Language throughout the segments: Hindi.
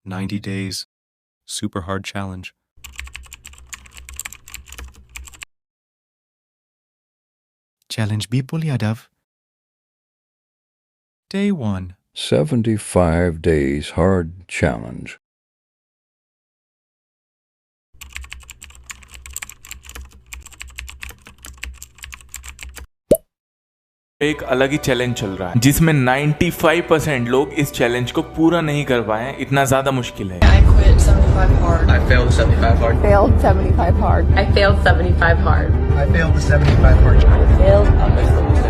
90 days. Super hard challenge. Challenge Bipul Yadav. Day 1. 75 days hard challenge. एक अलग ही चैलेंज चल रहा है जिसमें 95% लोग इस चैलेंज को पूरा नहीं कर पाए हैं। इतना ज्यादा मुश्किल है। I quit 75 hard. I failed 75 hard. Failed 75 hard. I failed 75 hard. I failed the 75 hard. Failed.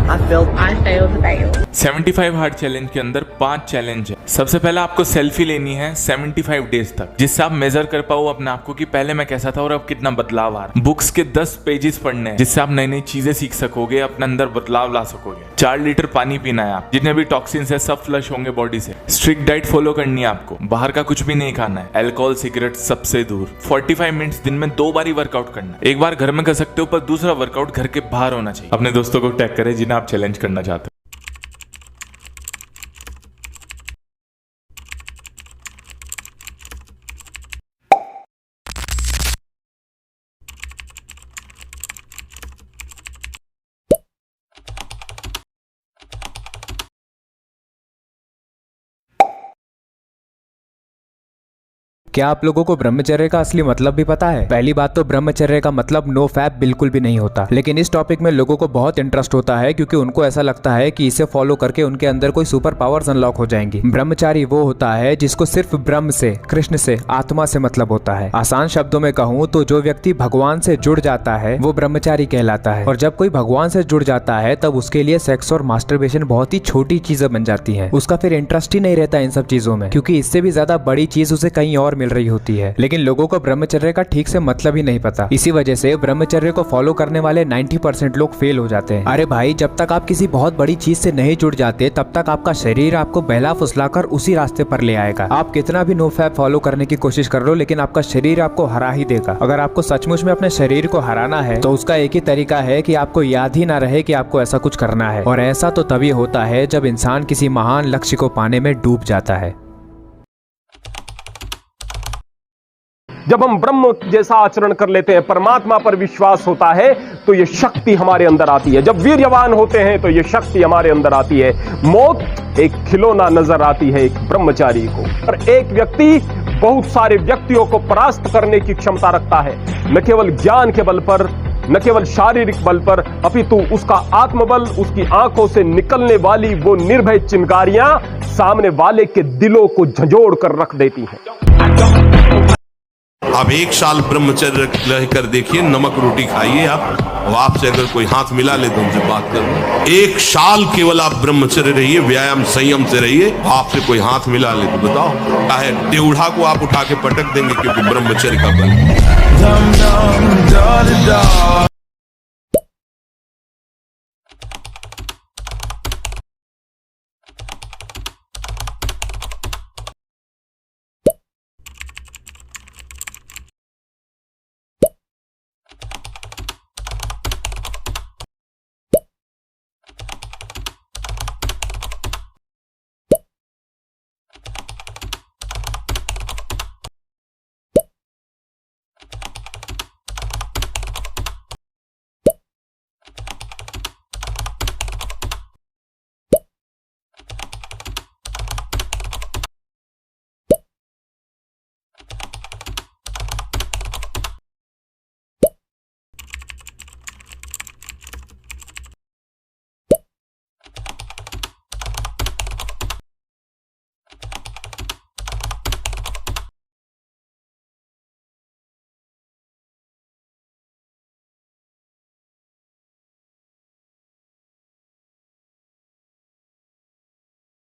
I failed. I failed. Failed. 75 hard challenge के अंदर 5 चैलेंज है। सबसे पहले आपको सेल्फी लेनी है 75 डेज तक, जिससे आप मेजर कर पाओ अपने आप को कि पहले मैं कैसा था और अब कितना बदलाव आ रहा है। बुक्स के 10 पेजेस पढ़ने हैं जिससे आप नई नई चीजें सीख सकोगे, अपने अंदर बदलाव ला सकोगे। 4 लीटर पानी पीना है आप, जितने भी टॉक्सिन्स है सब फ्लश होंगे बॉडी से। स्ट्रिक्ट डाइट फॉलो करनी है आपको, बाहर का कुछ भी नहीं खाना है, अल्कोहल सिगरेट सबसे दूर। 45 मिनट्स दिन में 2 बार ही वर्कआउट करना है। एक बार घर में कर सकते हो पर दूसरा वर्कआउट घर के बाहर होना चाहिए। अपने दोस्तों को टैग करें जिन्हें आप चैलेंज करना चाहते हो। क्या आप लोगों को ब्रह्मचर्य का असली मतलब भी पता है? पहली बात तो ब्रह्मचर्य का मतलब नो फैप बिल्कुल भी नहीं होता, लेकिन इस टॉपिक में लोगों को बहुत इंटरेस्ट होता है क्योंकि उनको ऐसा लगता है कि इसे फॉलो करके उनके अंदर कोई सुपर पावर्स अनलॉक हो जाएंगी। ब्रह्मचारी वो होता है जिसको सिर्फ ब्रह्म से, कृष्ण से, आत्मा से मतलब होता है। आसान शब्दों में कहूँ तो जो व्यक्ति भगवान से जुड़ जाता है वो ब्रह्मचारी कहलाता है। और जब कोई भगवान से जुड़ जाता है तब उसके लिए सेक्स और मास्टरबेशन बहुत ही छोटी चीजें बन जाती है। उसका फिर इंटरेस्ट ही नहीं रहता इन सब चीजों में, क्योंकि इससे भी ज्यादा बड़ी चीज उसे कहीं और मिल रही होती है। लेकिन लोगों को ब्रह्मचर्य का ठीक से मतलब ही नहीं पता। इसी वजह से ब्रह्मचर्य को फॉलो करने वाले 90% लोग फेल हो जाते हैं। अरे भाई, जब तक आप किसी बहुत बड़ी चीज से नहीं जुड़ जाते तब तक आपका शरीर आपको बहला फुसलाकर उसी रास्ते पर ले आएगा। आप कितना भी नो फैप फॉलो करने की कोशिश कर लो, लेकिन आपका शरीर आपको हरा ही देगा। अगर आपको सचमुच में अपने शरीर को हराना है तो उसका एक ही तरीका है कि आपको याद ही ना रहे कि आपको ऐसा कुछ करना है। और ऐसा तो तभी होता है जब इंसान किसी महान लक्ष्य को पाने में डूब जाता है। जब हम ब्रह्म जैसा आचरण कर लेते हैं, परमात्मा पर विश्वास होता है, तो ये शक्ति हमारे अंदर आती है। जब वीर्यवान होते हैं तो ये शक्ति हमारे अंदर आती है। मौत एक खिलौना नजर आती है एक ब्रह्मचारी को। और एक व्यक्ति बहुत सारे व्यक्तियों को परास्त करने की क्षमता रखता है, न केवल ज्ञान के बल पर, न केवल शारीरिक बल पर, अपितु उसका आत्मबल, उसकी आंखों से निकलने वाली वो निर्भय चिंगारियां सामने वाले के दिलों को झंझोड़ कर रख देती हैं। आप 1 साल ब्रह्मचर्य रह कर देखिए, नमक रोटी खाइए आप, और आपसे अगर कोई हाथ मिला ले तो उनसे बात कर। 1 साल केवल आप ब्रह्मचर्य रहिए, व्यायाम संयम से रहिए, आपसे कोई हाथ मिला ले तो बताओ, चाहे टेढ़ा को आप उठा के पटक देंगे, क्योंकि ब्रह्मचर्य का बल।